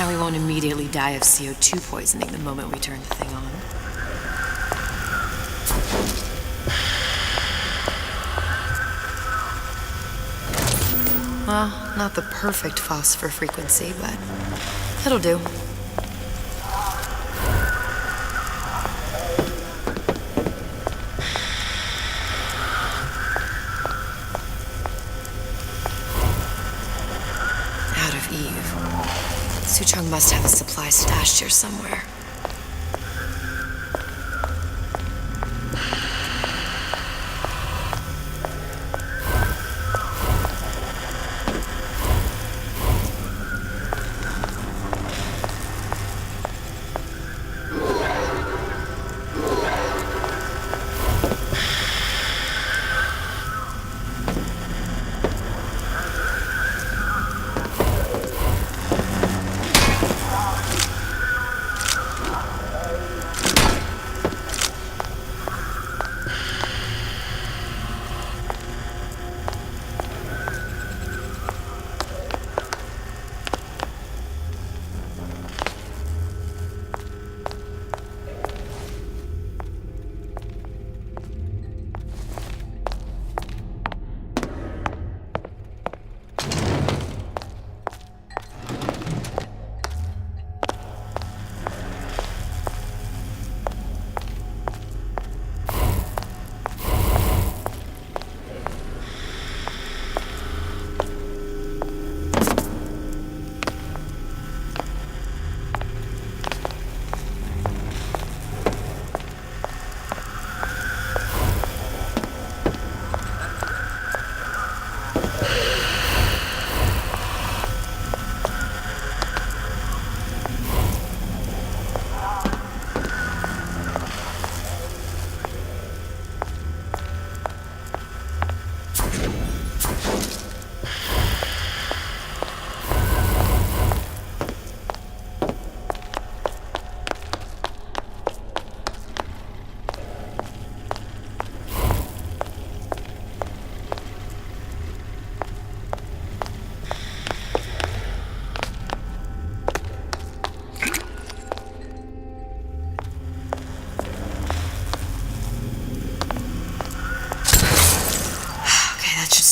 Now we won't immediately die of CO2 poisoning the moment we turn the thing on. Well, not the perfect phosphor frequency, but it'll do. Out of Eve. Suchong must have a supply stashed here somewhere.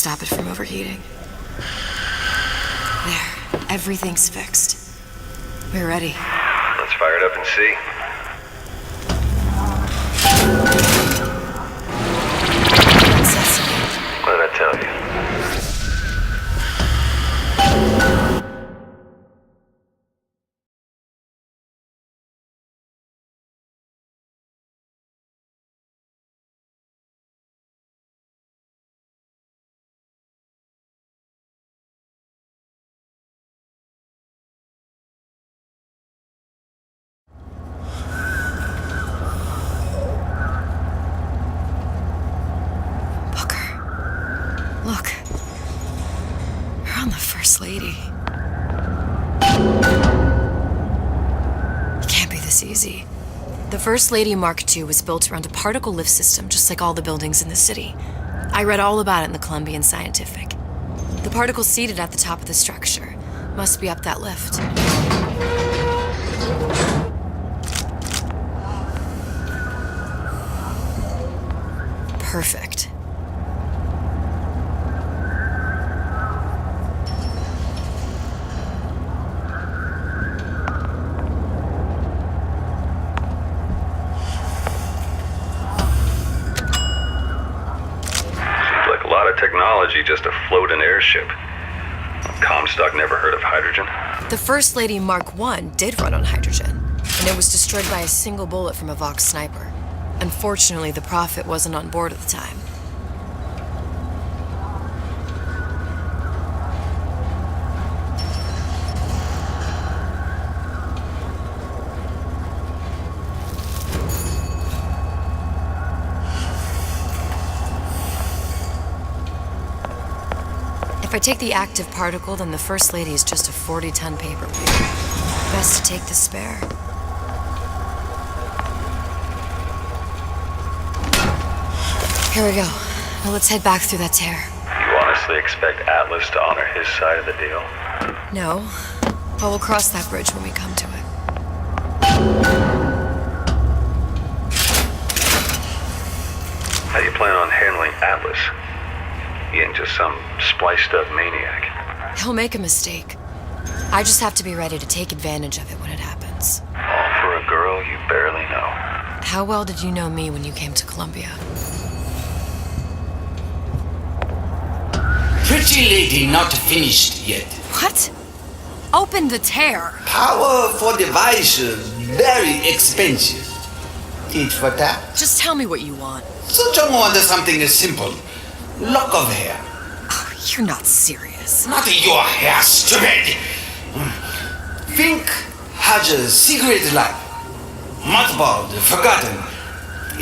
Stop it from overheating. There, everything's fixed. We're ready. Let's fire it up and see. What did I tell you? Look. We're on the First Lady. It can't be this easy. The First Lady Mark II was built around a particle lift system just like all the buildings in the city. I read all about it in the Columbian Scientific. The particle seated at the top of the structure must be up that lift. Perfect. Technology just to float an airship. Comstock never heard of hydrogen. The First Lady Mark I did run on hydrogen, and it was destroyed by a single bullet from a Vox sniper. Unfortunately, the Prophet wasn't on board at the time. If I take the active particle, then the First Lady is just a 40-ton paperweight. Best to take the spare. Here we go. Now let's head back through that tear. You honestly expect Atlas to honor his side of the deal? No. But we'll cross that bridge when we come to it. How do you plan on handling Atlas? He ain't just some spliced-up maniac. He'll make a mistake. I just have to be ready to take advantage of it when it happens. All for a girl you barely know. How well did you know me when you came to Columbia? Pretty lady not finished yet. What? Open the tear. Power for device, very expensive. Tit for tat. Just tell me what you want. Such wants something simple. Lock of hair. Oh, you're not serious. Not your hair, stupid. Fink has a secret life. Mothballed, forgotten.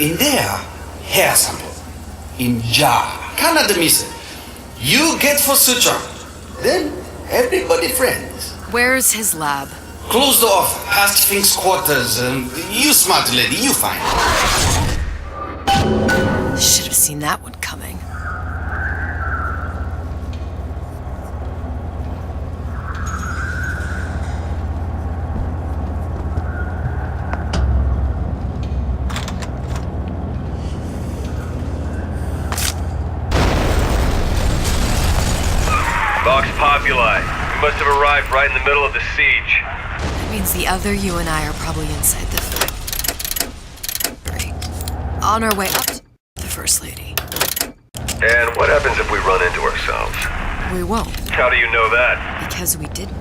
In there, hair sample. In jar. Cannot miss it. You get for suture. Then everybody friends. Where's his lab? Closed off, past Fink's quarters. You smart lady, you find. Should have seen that one coming. Vox Populi. We must have arrived right in the middle of the siege. That means the other you and I are probably inside the factory. On our way up to the First Lady. And what happens if we run into ourselves? We won't, How do you know that? because we didn't.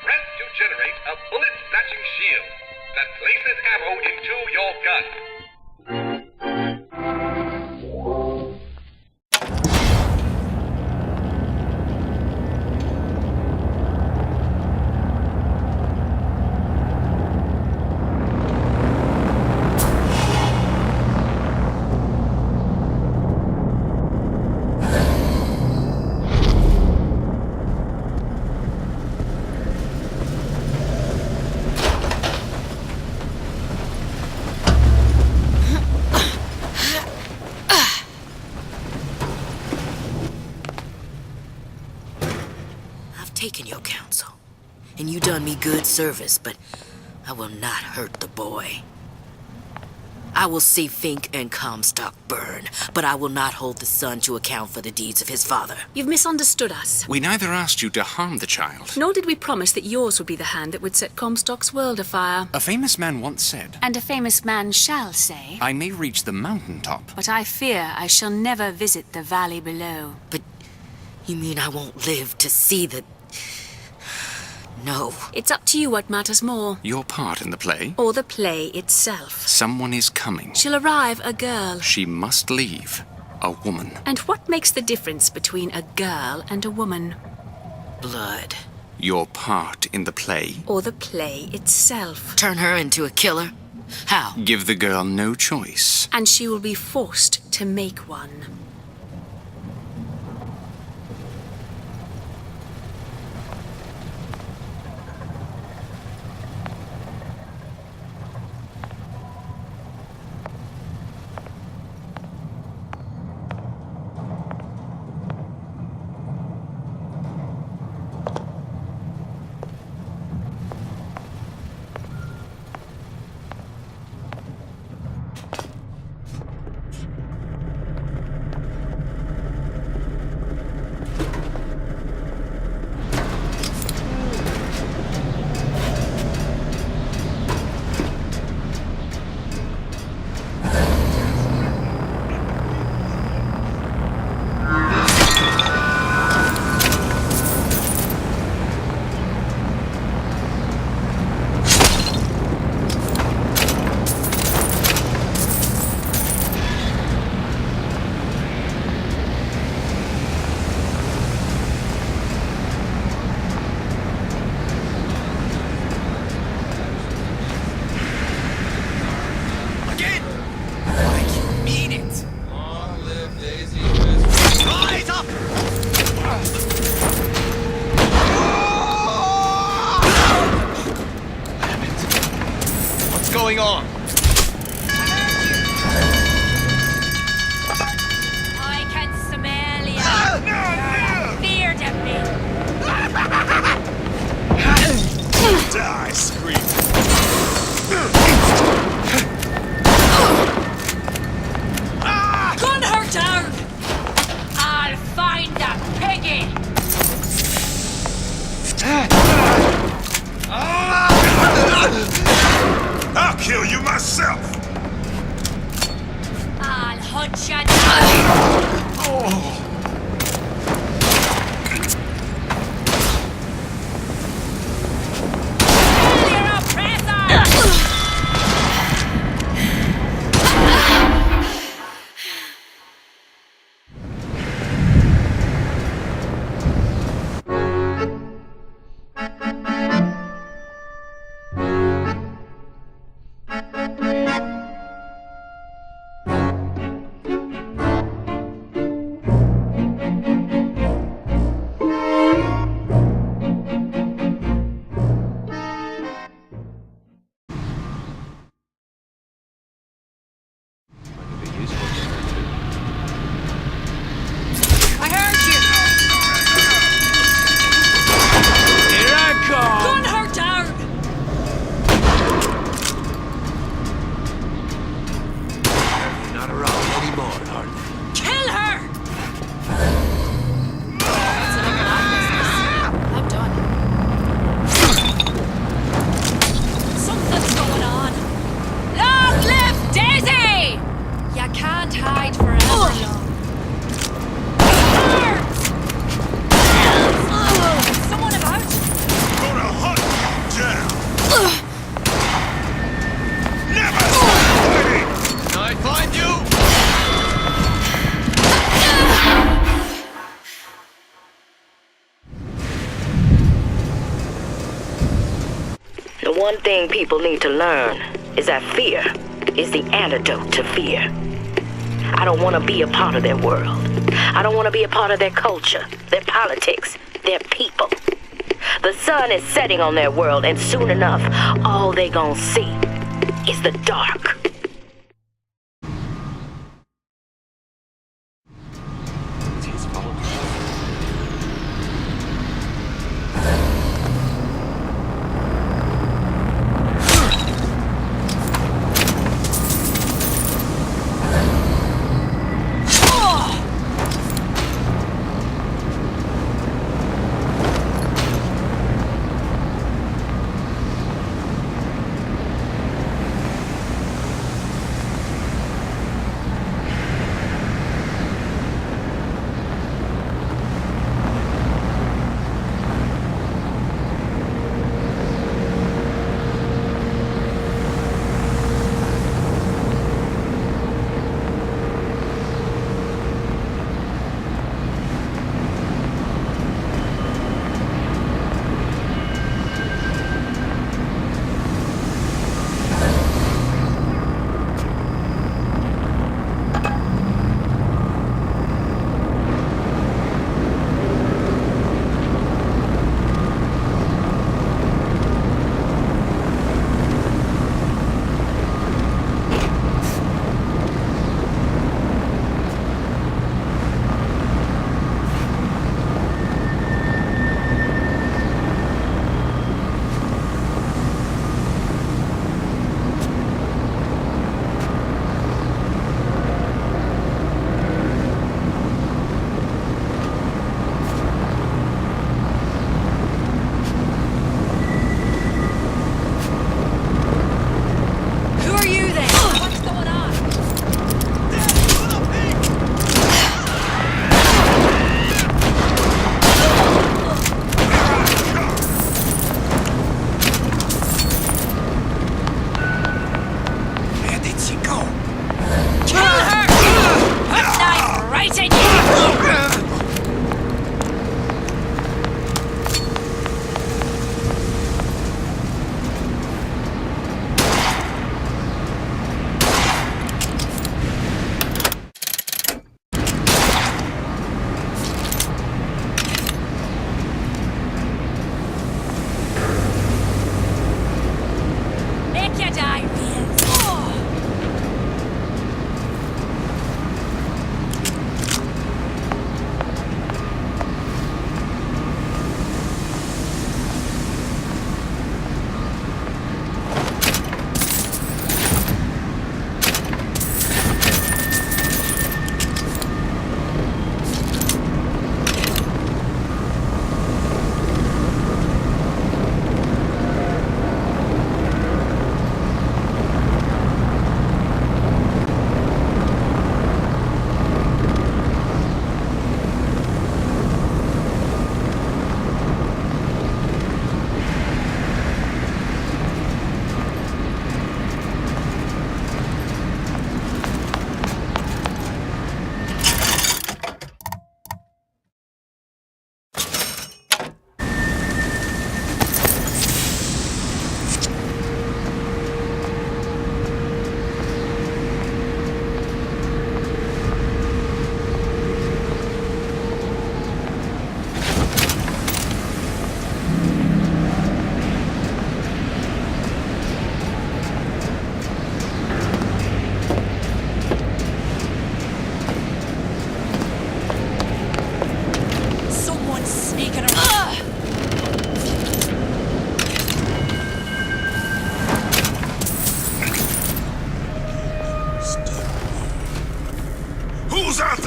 Press to generate a bullet-snatching shield that places ammo into your gun. Taken your counsel, and you done me good service, but I will not hurt the boy. I will see Fink and Comstock burn, but I will not hold the son to account for the deeds of his father. You've misunderstood us. We neither asked you to harm the child. Nor did we promise that yours would be the hand that would set Comstock's world afire. A famous man once said, And a famous man shall say, I may reach the mountaintop. but I fear I shall never visit the valley below. But you mean I won't live to see the... No. It's up to you what matters more. Your part in the play? Or the play itself. Someone is coming. She'll arrive a girl. She must leave. A woman. And what makes the difference between a girl and a woman? Blood. Your part in the play? Or the play itself? Turn her into a killer? How? Give the girl no choice. And she will be forced to make one. Going on? I can smell you. Die, scream. Gun her down! I'll find that piggy! I'll kill you myself! I'll hunt you down! Kill your oppressor! I heard you! Here I come! Gun her down! Not around anymore, are they? Kill her! I'm done. Something's going on. Long live Daisy! You can't hide forever long. Someone about? Gonna hunt you down! Never stop fighting! I find you! The one thing people need to learn is that fear is the antidote to fear. I don't want to be a part of their world. I don't want to be a part of their culture, their politics, their people. The sun is setting on their world, and soon enough, all they gonna see is the dark.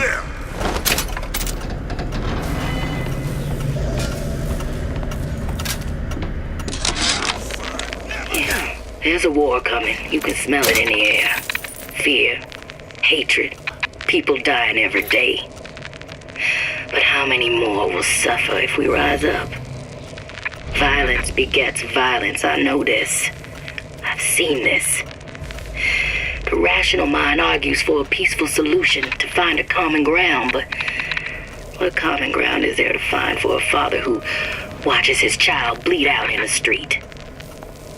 clear! Yeah, there's a war coming. You can smell it in the air. Fear, hatred, people dying every day. But how many more will suffer if we rise up? Violence begets violence, I know this. I've seen this. The rational mind argues for a peaceful solution to find a common ground, but what common ground is there to find for a father who watches his child bleed out in the street?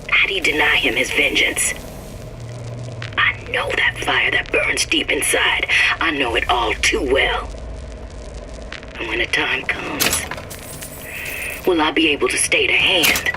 How do you deny him his vengeance? I know that fire that burns deep inside. I know it all too well. And when the time comes, will I be able to stay the hand?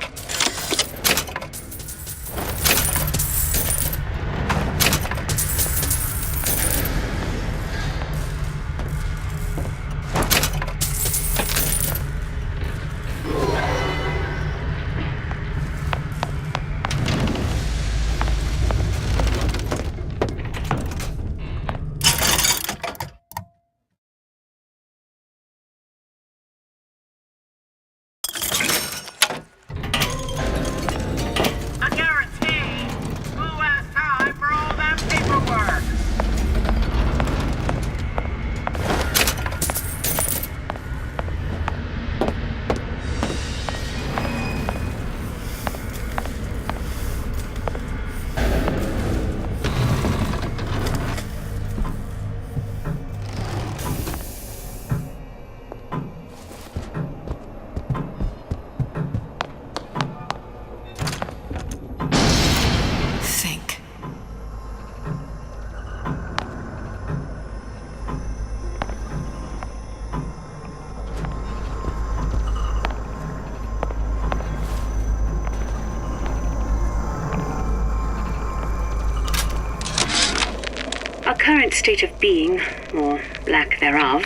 Our current state of being, or lack thereof,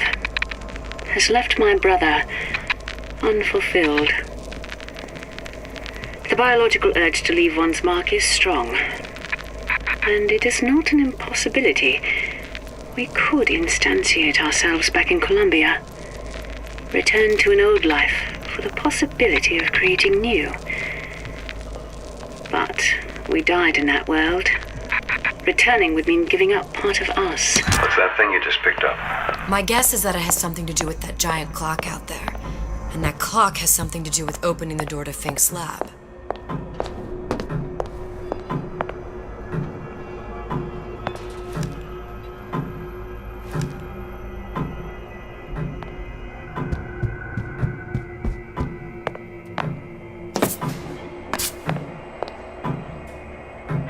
has left my brother unfulfilled. The biological urge to leave one's mark is strong, and it is not an impossibility. We could instantiate ourselves back in Columbia, return to an old life for the possibility of creating new. But we died in that world. Returning would mean giving up part of us. What's that thing you just picked up? My guess is that it has something to do with that giant clock out there. And that clock has something to do with opening the door to Fink's lab.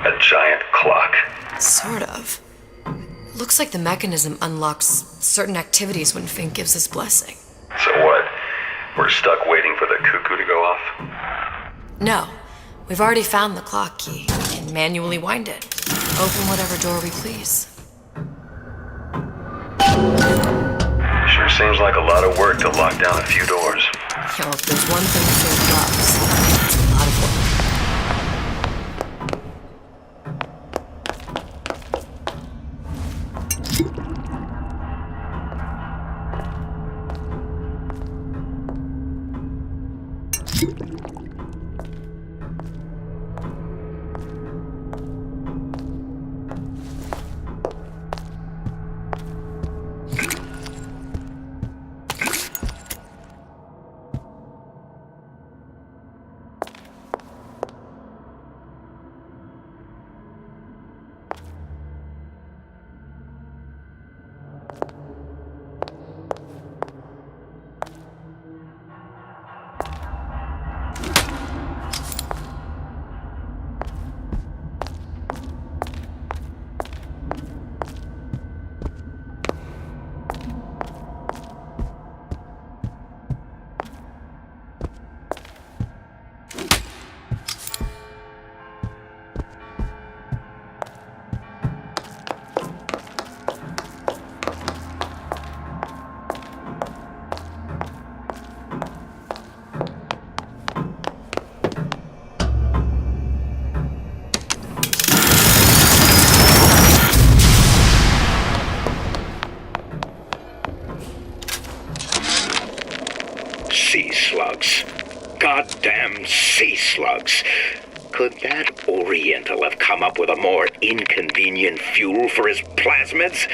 A giant clock. Sort of. Looks like the mechanism unlocks certain activities when Fink gives his blessing. So what? We're stuck waiting for the cuckoo to go off? No. We've already found the clock key. We can manually wind it. Open whatever door we please. Sure seems like a lot of work to lock down a few doors. Yo, if there's one thing Fink loves, it's a lot of work. damn sea slugs. Could that Oriental have come up with a more inconvenient fuel for his plasmids?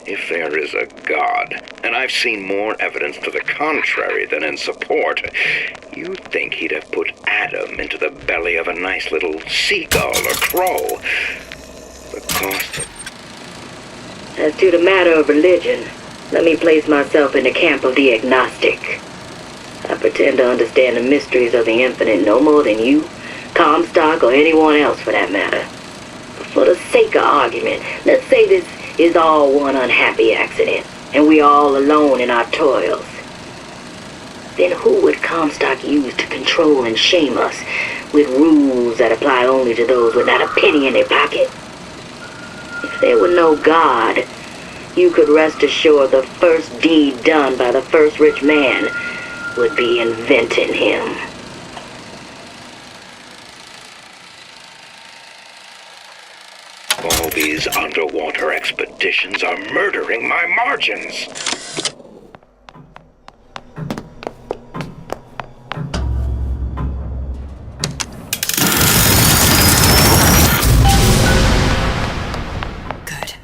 If there is a God, and I've seen more evidence to the contrary than in support, you'd think he'd have put Adam into the belly of a nice little seagull or crow. The cost of... As to the matter of religion, let me place myself in the camp of the agnostic. I pretend to understand the mysteries of the infinite no more than you, Comstock, or anyone else for that matter. But for the sake of argument, let's say this is all one unhappy accident, and we are all alone in our toils. Then who would Comstock use to control and shame us with rules that apply only to those with not a penny in their pocket? If there were no God, you could rest assured the first deed done by the first rich man would be inventing him. All these underwater expeditions are murdering my margins. Good.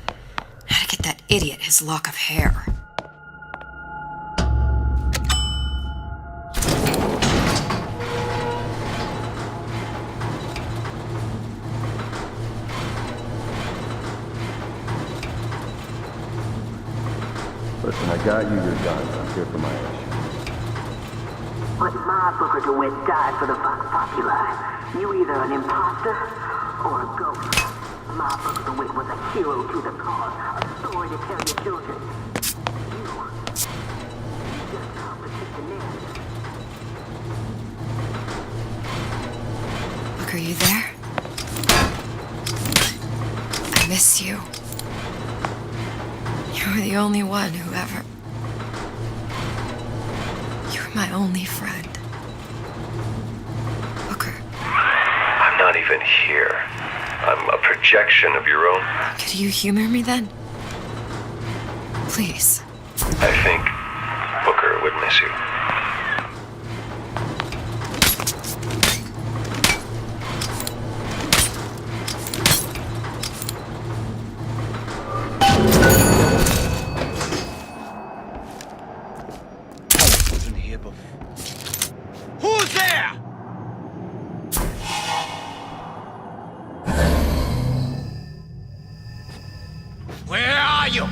How to get that idiot his lock of hair. Listen, I got you your guns. I'm here for my issue. But my Booker DeWitt died for the Vox Populi. You either an imposter or a ghost. My Booker DeWitt was a hero to the cause, a story to tell your children. You just competition in. Look, are you there? I miss you. You were the only one who ever... You were my only friend. Booker. I'm not even here. I'm a projection of your own. Could you humor me then? Please. I think Booker would miss you. Who's there? Where are you?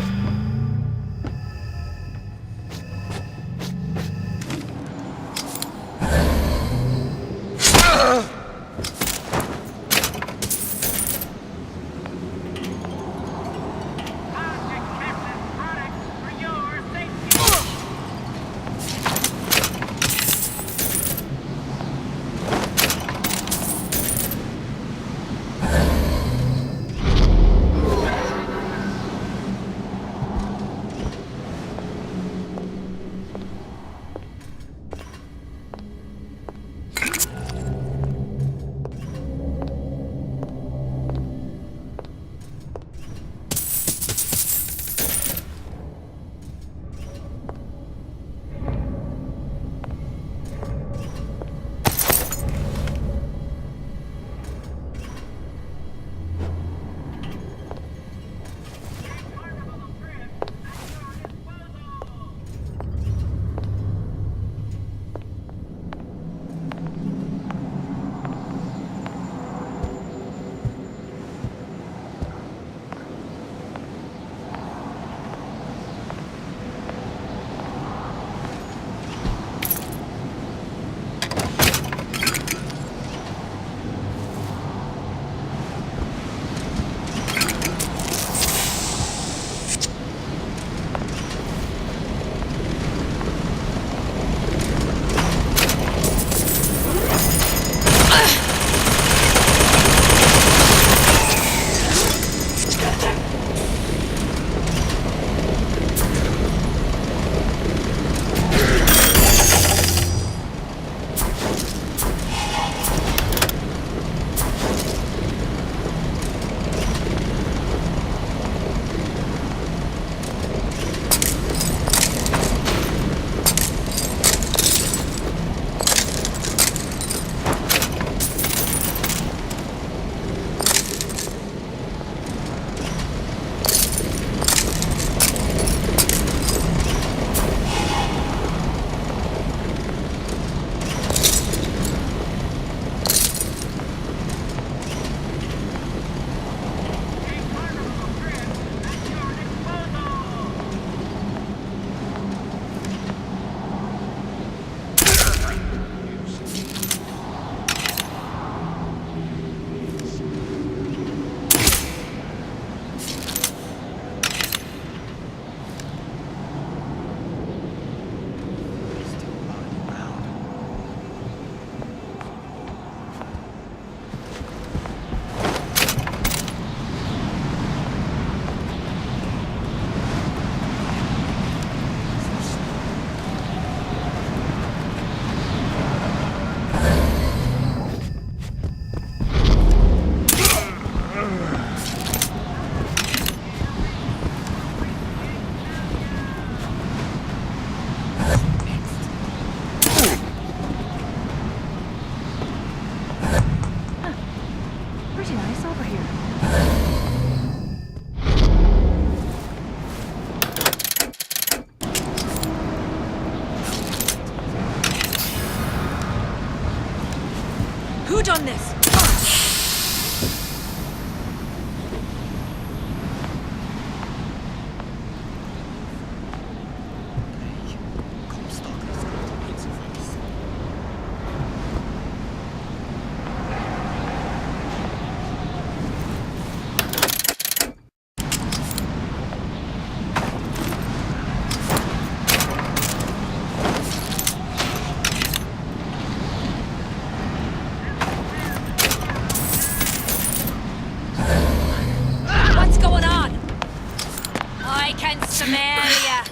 Amelia,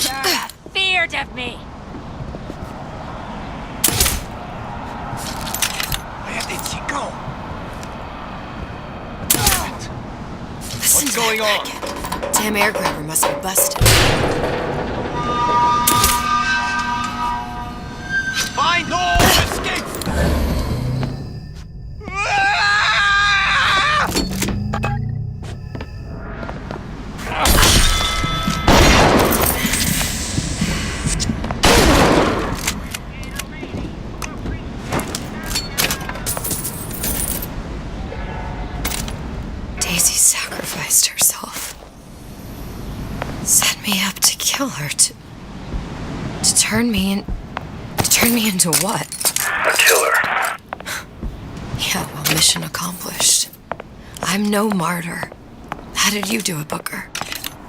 you're afeard of me. Where did she go? What's going on? Damn air grabber must be busted. Find no escape! Daisy sacrificed herself. Set me up to kill her, to turn me into what? A killer. Yeah, well, mission accomplished. I'm no martyr. How did you do it, Booker?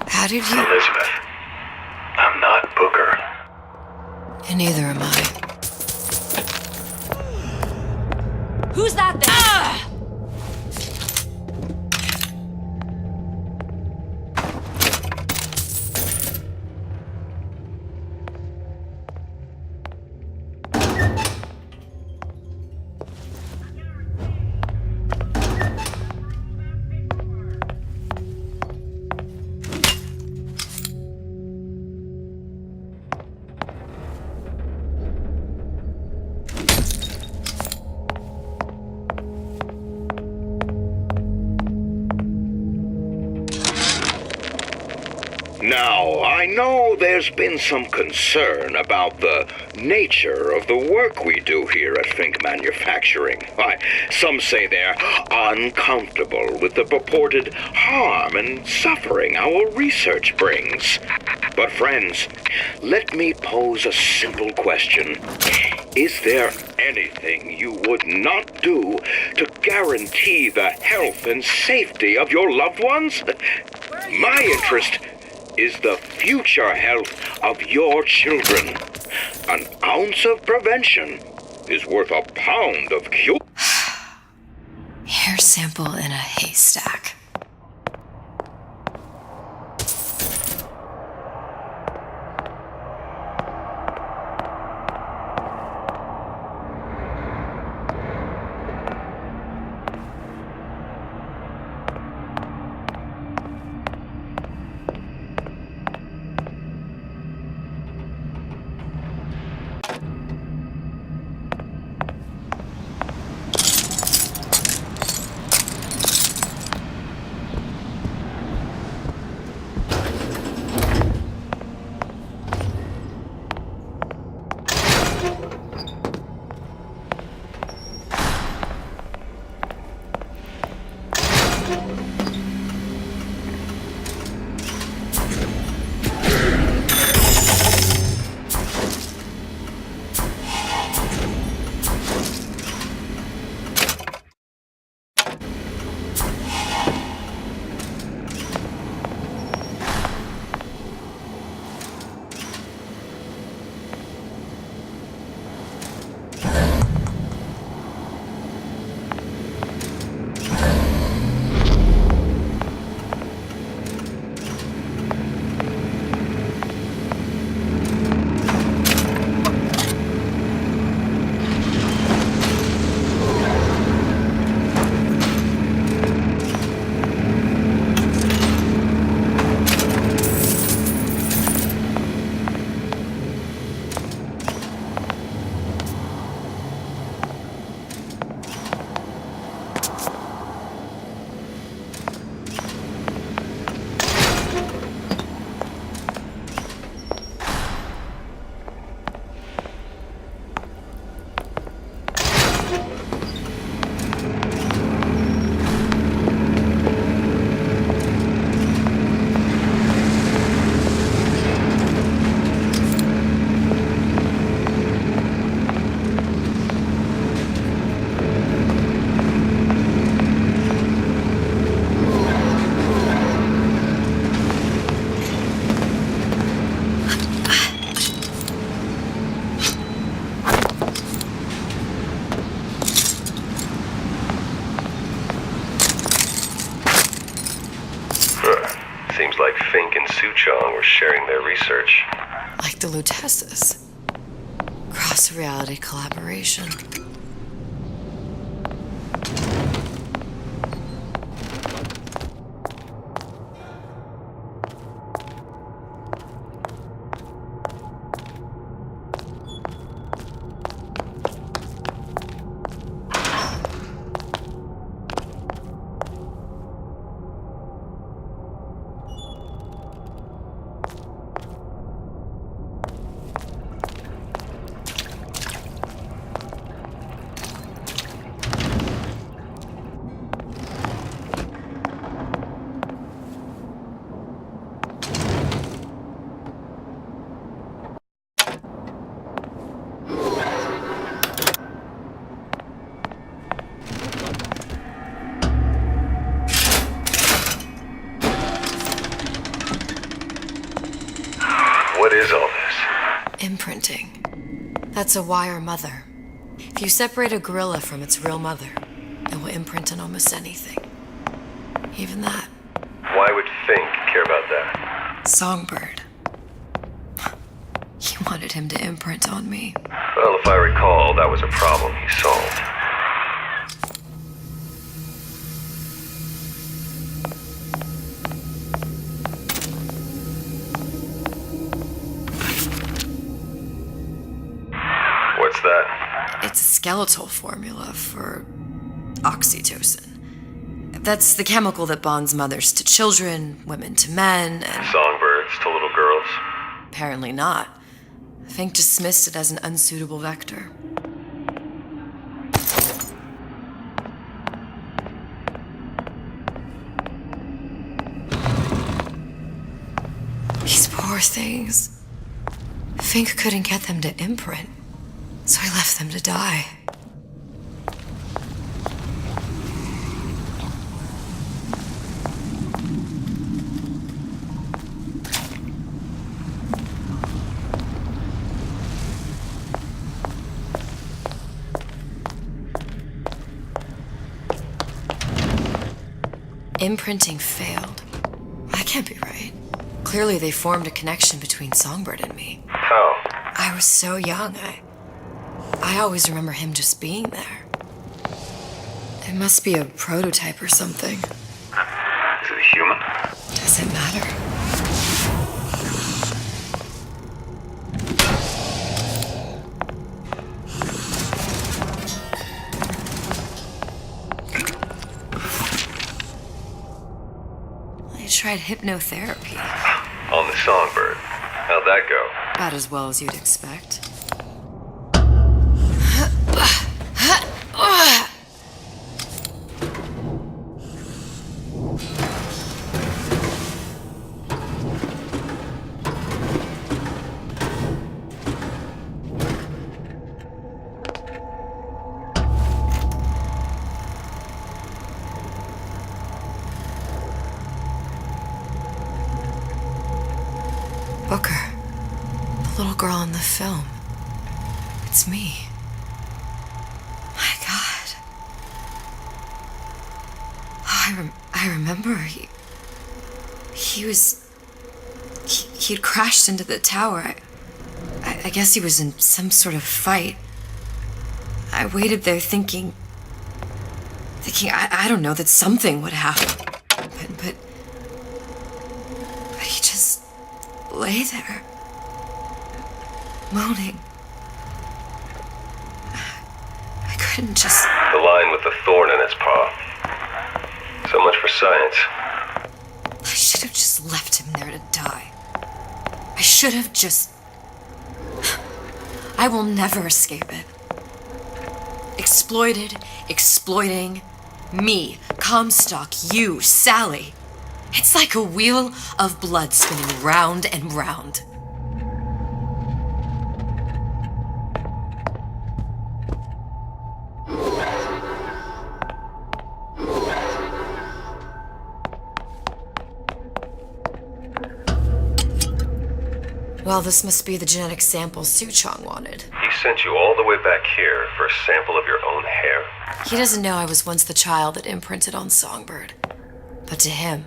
How did you... Elizabeth, I'm not Booker. And neither am I. Who's that then? Now, I know there's been some concern about the nature of the work we do here at Fink Manufacturing. Why, some say they're uncomfortable with the purported harm and suffering our research brings. But friends, let me pose a simple question. Is there anything you would not do to guarantee the health and safety of your loved ones? My interest is the future health of your children. An ounce of prevention is worth a pound of cure. Hair sample in a haystack. Seems like Fink and Suchong were sharing their research. Like the Luteces. Cross-reality collaboration. What is all this? Imprinting. That's a wire mother. If you separate a gorilla from its real mother, it will imprint on almost anything. Even that. Why would Fink care about that? Songbird. He wanted him to imprint on me. Well, if I recall, that was a problem he solved. What's that? It's a skeletal formula for oxytocin. That's the chemical that bonds mothers to children, women to men, and... Songbirds to little girls? Apparently not. Fink dismissed it as an unsuitable vector. These poor things. Fink couldn't get them to imprint, so he left them to die. Imprinting failed. That can't be right. Clearly they formed a connection between Songbird and me. How? I was so young, I always remember him just being there. It must be a prototype or something. Is it a human? Does it matter? I tried hypnotherapy. On the Songbird. How'd that go? About as well as you'd expect. Booker. The little girl in the film. It's me. My God. Oh, I remember he'd crashed into the tower. I guess he was in some sort of fight. I waited there thinking I don't know, that something would happen. But he just lay there, moaning. I couldn't just... The line with the thorn in its paw. So much for science. I should have just left him there to die. I should have just... I will never escape it. Exploited, exploiting, me, Comstock, you, Sally. It's like a wheel of blood spinning round and round. Well, this must be the genetic sample Suchong wanted. He sent you all the way back here for a sample of your own hair? He doesn't know I was once the child that imprinted on Songbird. But to him,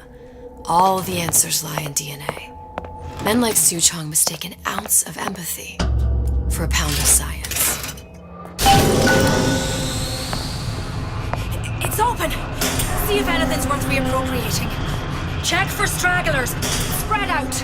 All the answers lie in DNA. Men like Su Chong mistake an ounce of empathy for a pound of science. It's open! See if anything's worth reappropriating. Check for stragglers. Spread out!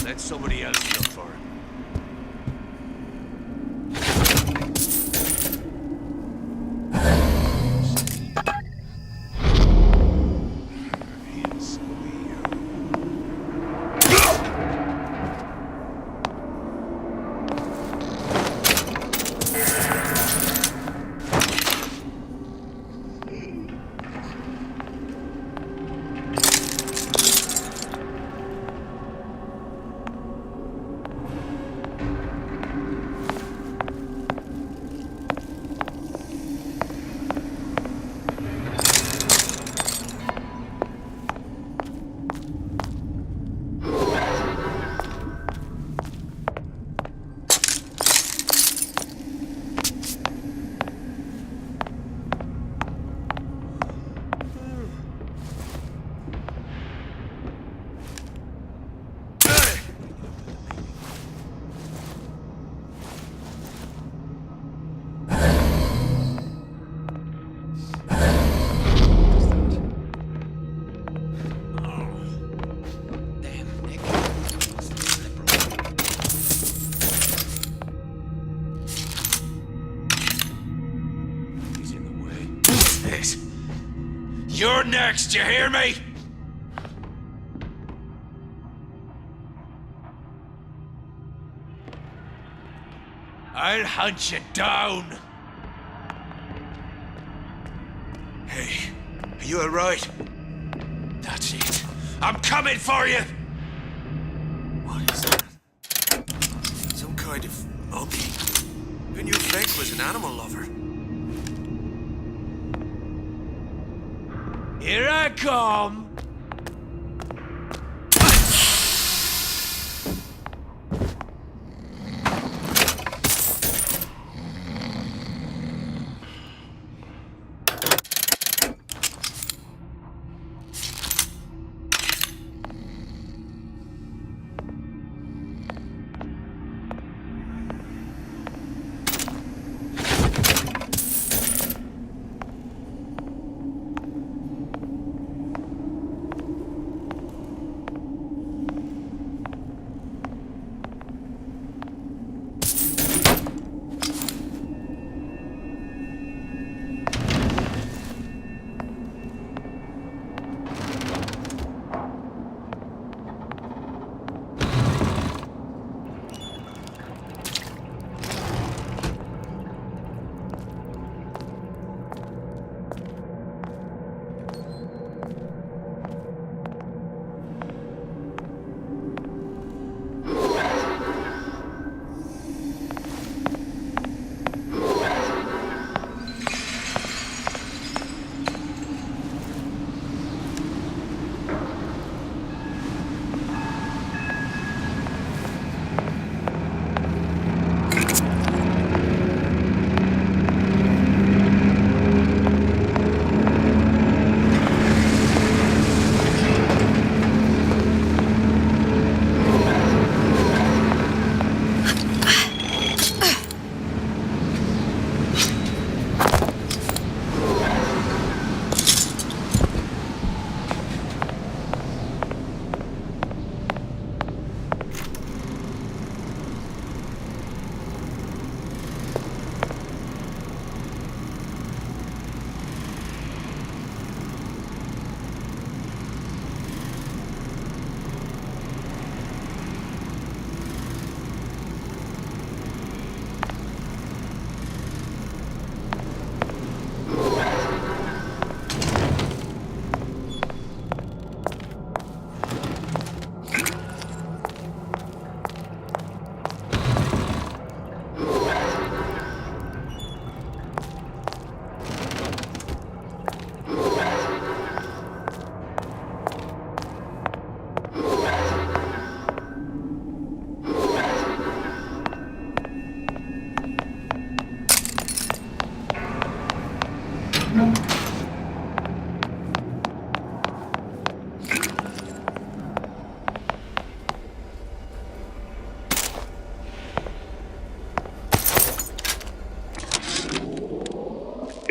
Let somebody else look for him. You're next, you hear me? I'll hunt you down. Hey, are you alright? That's it. I'm coming for you! What is that? Some kind of monkey? Who knew Fink was an animal lover? Here I come!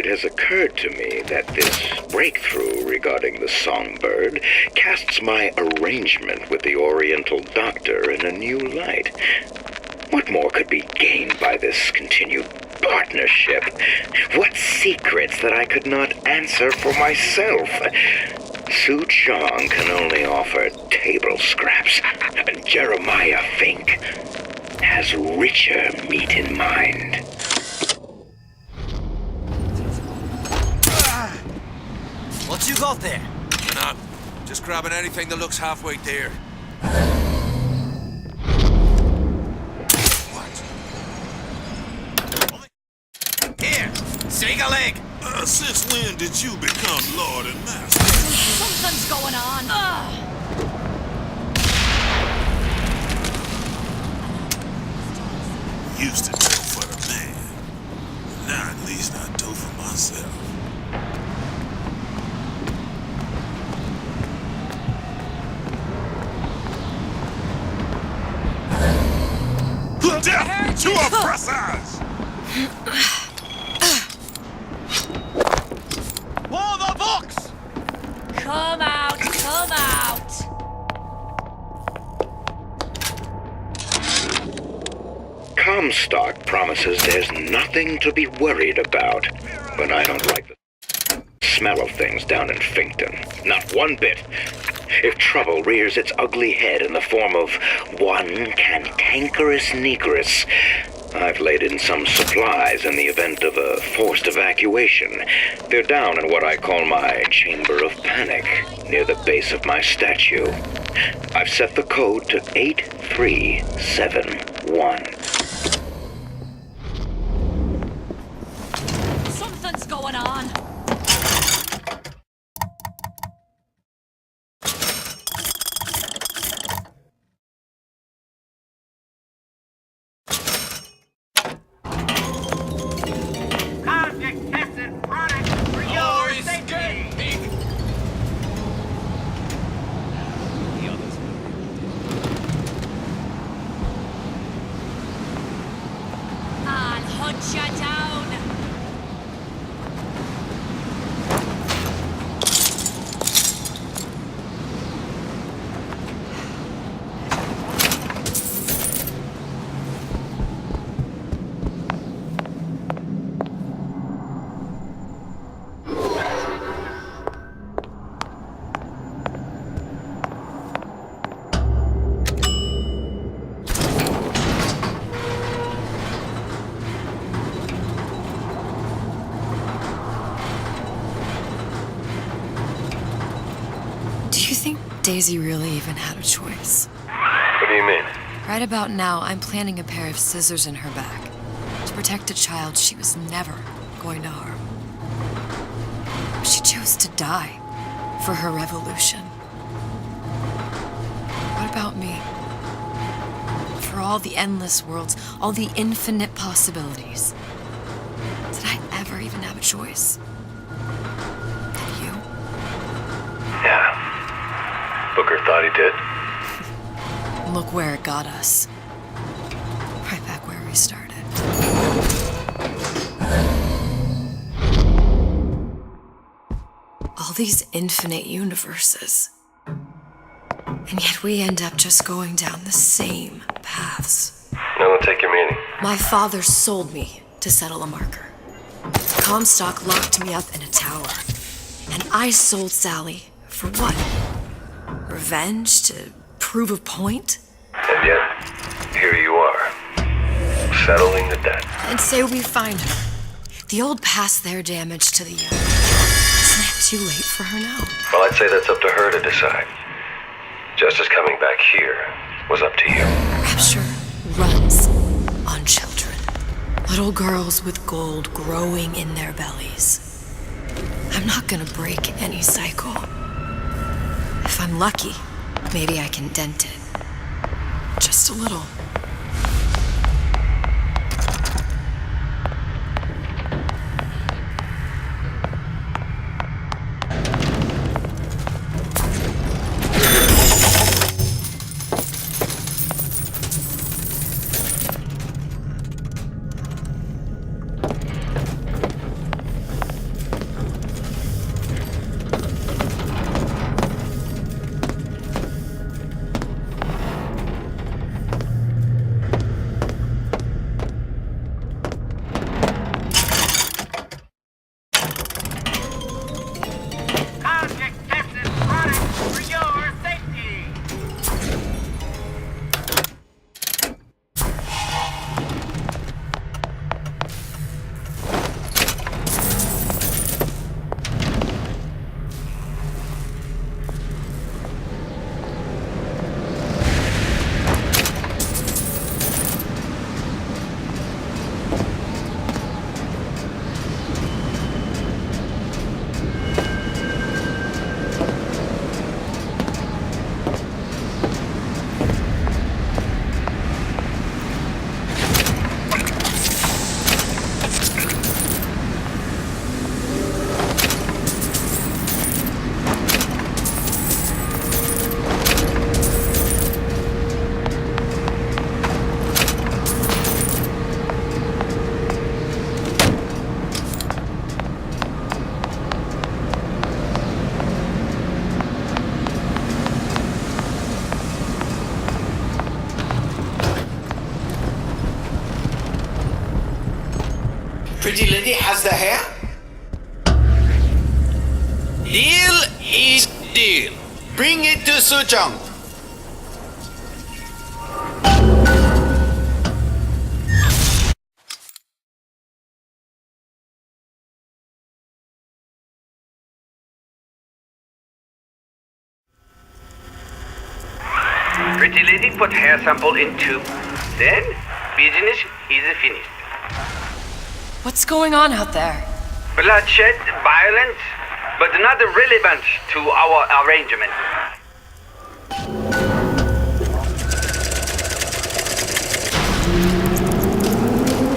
has occurred to me that this breakthrough regarding the songbird casts my arrangement with the Oriental Doctor in a new light. What more could be gained by this continued partnership? What secrets that I could not answer for myself? Su Chong can only offer table scraps, and Jeremiah Fink has richer meat in mind. What you got there? Not. Just grabbing anything that looks halfway there. Here, shake a leg. Since when did you become Lord and Master? Something's going on. Used to do for the man. Now at least I do for myself. Death to oppressors! For the books! Come out, come out. Comstock promises there's nothing to be worried about, but I don't like the smell of things down in Finkton. Not one bit. If trouble rears its ugly head in the form of one cantankerous negress, I've laid in some supplies in the event of a forced evacuation. They're down in what I call my chamber of panic, near the base of my statue. I've set the code to 8371. Something's going on. Daisy really even had a choice. What do you mean? Right about now, I'm planting a pair of scissors in her back to protect a child she was never going to harm. She chose to die for her revolution. What about me? For all the endless worlds, all the infinite possibilities. Did I ever even have a choice? Did you? Yeah. Booker thought he did. Look where it got us. Right back where we started. All these infinite universes. And yet we end up just going down the same paths. I don't take your meaning. My father sold me to settle a marker. Comstock locked me up in a tower. And I sold Sally for what? Revenge? To prove a point? And yet, here you are, settling the debt. And say we find her. The old past their damage to the young. Isn't it too late for her now? Well, I'd say that's up to her to decide. Justice coming back here was up to you. Rapture runs on children. Little girls with gold growing in their bellies. I'm not gonna break any cycle. If I'm lucky, maybe I can dent it. Just a little. pretty lady has the hair? Deal is deal. Bring it to Suchong. Pretty lady put hair sample in tube. Then, business is finished. What's going on out there? Bloodshed, violence, but not relevant to our arrangement.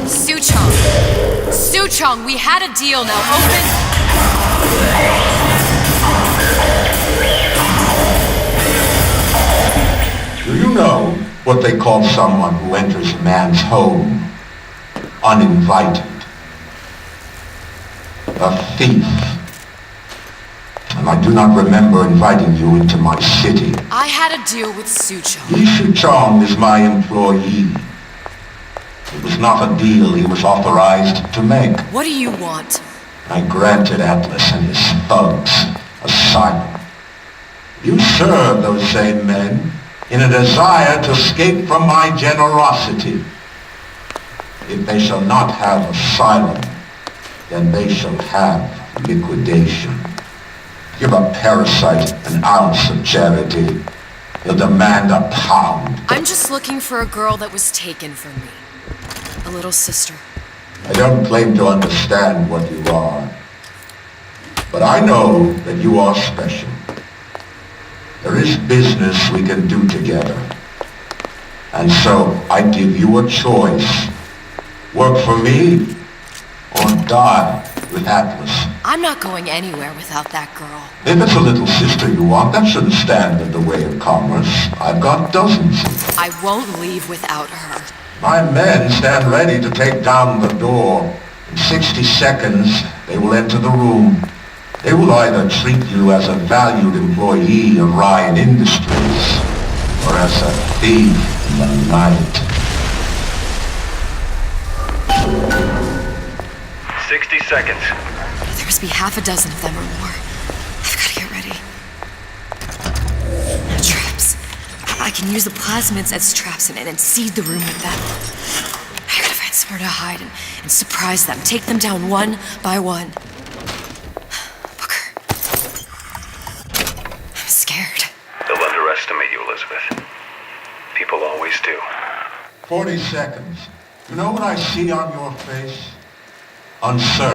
Suchong! Suchong, we had a deal, now open... Do you know what they call someone who enters a man's home uninvited? A thief. And I do not remember inviting you into my city. I had a deal with Suchong. Li Chong is my employee. It was not a deal he was authorized to make. What do you want? I granted Atlas and his thugs asylum. You serve those same men in a desire to escape from my generosity. If they shall not have asylum, then they shall have liquidation. Give a parasite an ounce of charity, he'll demand a pound. I'm just looking for a girl that was taken from me. A little sister. I don't claim to understand what you are, but I know that you are special. There is business we can do together. And so I give you a choice. Work for me or die with Atlas. I'm not going anywhere without that girl. If it's a little sister you want, that shouldn't stand in the way of commerce. I've got dozens of them. I won't leave without her. My men stand ready to take down the door. In 60 seconds, they will enter the room. They will either treat you as a valued employee of Ryan Industries, or as a thief in the night. 60 seconds. There must be half a dozen of them or more. I've got to get ready. Now traps. I can use the plasmids as traps and seed the room with them. I gotta find somewhere to hide and surprise them. Take them down one by one. I'm scared. They'll underestimate you, Elizabeth. People always do. 40 seconds. You know what I see on your face? Uncertain.